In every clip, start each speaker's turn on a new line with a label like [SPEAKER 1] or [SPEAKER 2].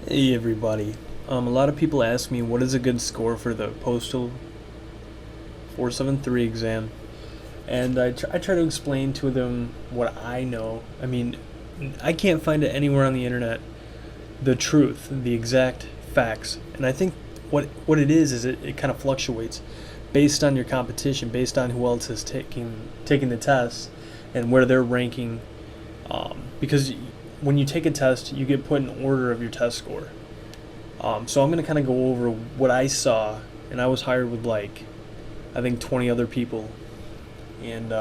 [SPEAKER 1] Hey everybody. A lot of people ask me what is a good score for the postal 473 exam, and I try to explain to them what I know. I mean, I can't find it anywhere on the internet, the truth, the exact facts, and I think what it is it kind of fluctuates based on your competition, based on who else is taking the test, and where they're ranking. Because when you take a test, you get put in order of your test score. So I'm going to kind of go over what I saw, and I was hired with I think 20 other people, and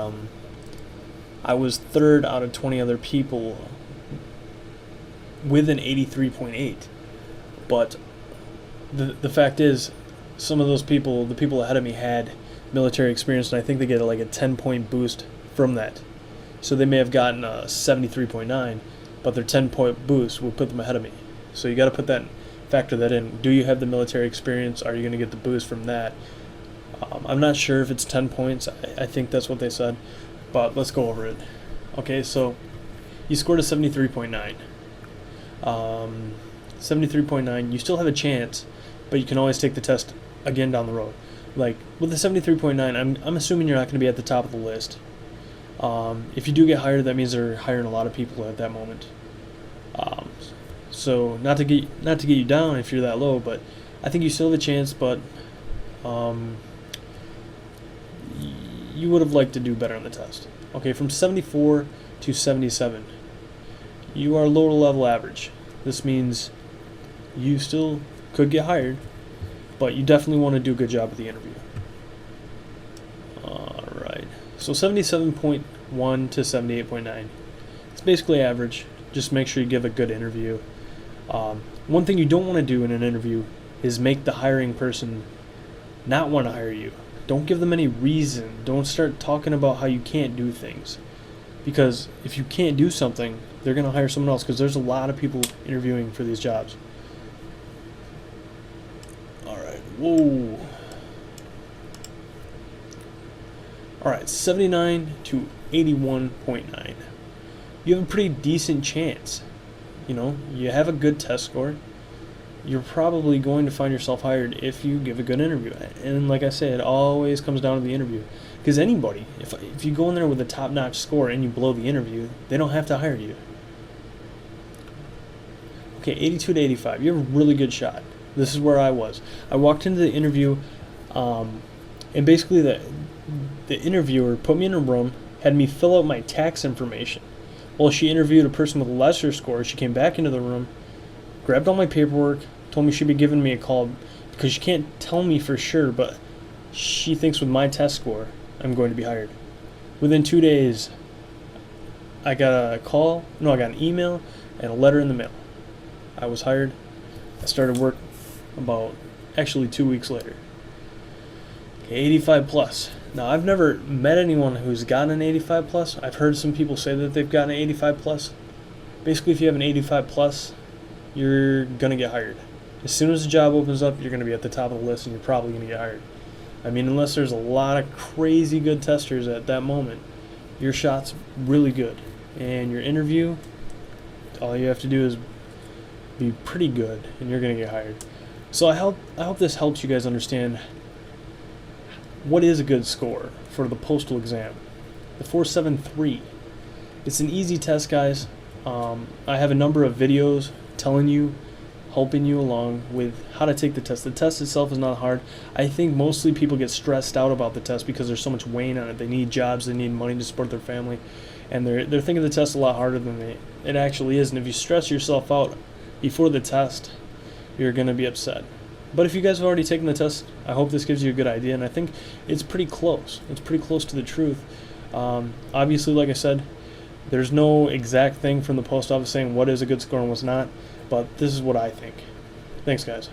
[SPEAKER 1] I was third out of 20 other people with an 83.8. But the fact is, some of those people, the people ahead of me, had military experience, and I think they get like a 10-point boost from that. So they may have gotten a 73.9, but their 10-point boost will put them ahead of me. So you got to factor that in. Do you have the military experience? Are you going to get the boost from that? I'm not sure if it's 10 points. I think that's what they said, but let's go over it. Okay, so you scored a 73.9. 73.9, you still have a chance, but you can always take the test again down the road. Like with the 73.9, I'm assuming you're not going to be at the top of the list. If you do get hired, that means they're hiring a lot of people at that moment. So not to get you down if you're that low, but I think you still have a chance. But you would have liked to do better on the test. Okay, from 74 to 77, you are low to level average. This means you still could get hired, but you definitely want to do a good job at the interview. Alright, so 77.1 to 78.9. It's basically average. Just make sure you give a good interview. One thing you don't want to do in an interview is make the hiring person not want to hire you. Don't give them any reason. Don't start talking about how you can't do things. Because if you can't do something, they're going to hire someone else, because there's a lot of people interviewing for these jobs. Alright, whoa. Alright, 79 to 81.9. You have a pretty decent chance. You know, you have a good test score. You're probably going to find yourself hired if you give a good interview. And like I said, it always comes down to the interview. Because anybody, if you go in there with a top-notch score and you blow the interview, they don't have to hire you. Okay, 82 to 85. You have a really good shot. This is where I was. I walked into the interview, and basically the interviewer put me in a room, had me fill out my tax information. Well, she interviewed a person with a lesser score. She came back into the room, grabbed all my paperwork, told me she'd be giving me a call, because she can't tell me for sure, but she thinks with my test score, I'm going to be hired. Within 2 days, I got I got an email and a letter in the mail. I was hired. I started work actually 2 weeks later. Okay, 85 plus. Now, I've never met anyone who's gotten an 85 plus. I've heard some people say that they've gotten an 85 plus. Basically, if you have an 85 plus, you're going to get hired. As soon as the job opens up, you're going to be at the top of the list, and you're probably going to get hired. I mean, unless there's a lot of crazy good testers at that moment, your shot's really good. And your interview, all you have to do is be pretty good, and you're going to get hired. So I hope this helps you guys understand what is a good score for the postal exam. The 473. It's an easy test, guys. I have a number of videos telling you, helping you along with how to take the test. The test itself is not hard. I think mostly people get stressed out about the test because there's so much weighing on it. They need jobs, they need money to support their family, and they're thinking the test a lot harder than it actually is. And if you stress yourself out before the test, you're going to be upset. But if you guys have already taken the test, I hope this gives you a good idea, and I think it's pretty close. It's pretty close to the truth. Obviously, like I said, there's no exact thing from the post office saying what is a good score and what's not, but this is what I think. Thanks, guys.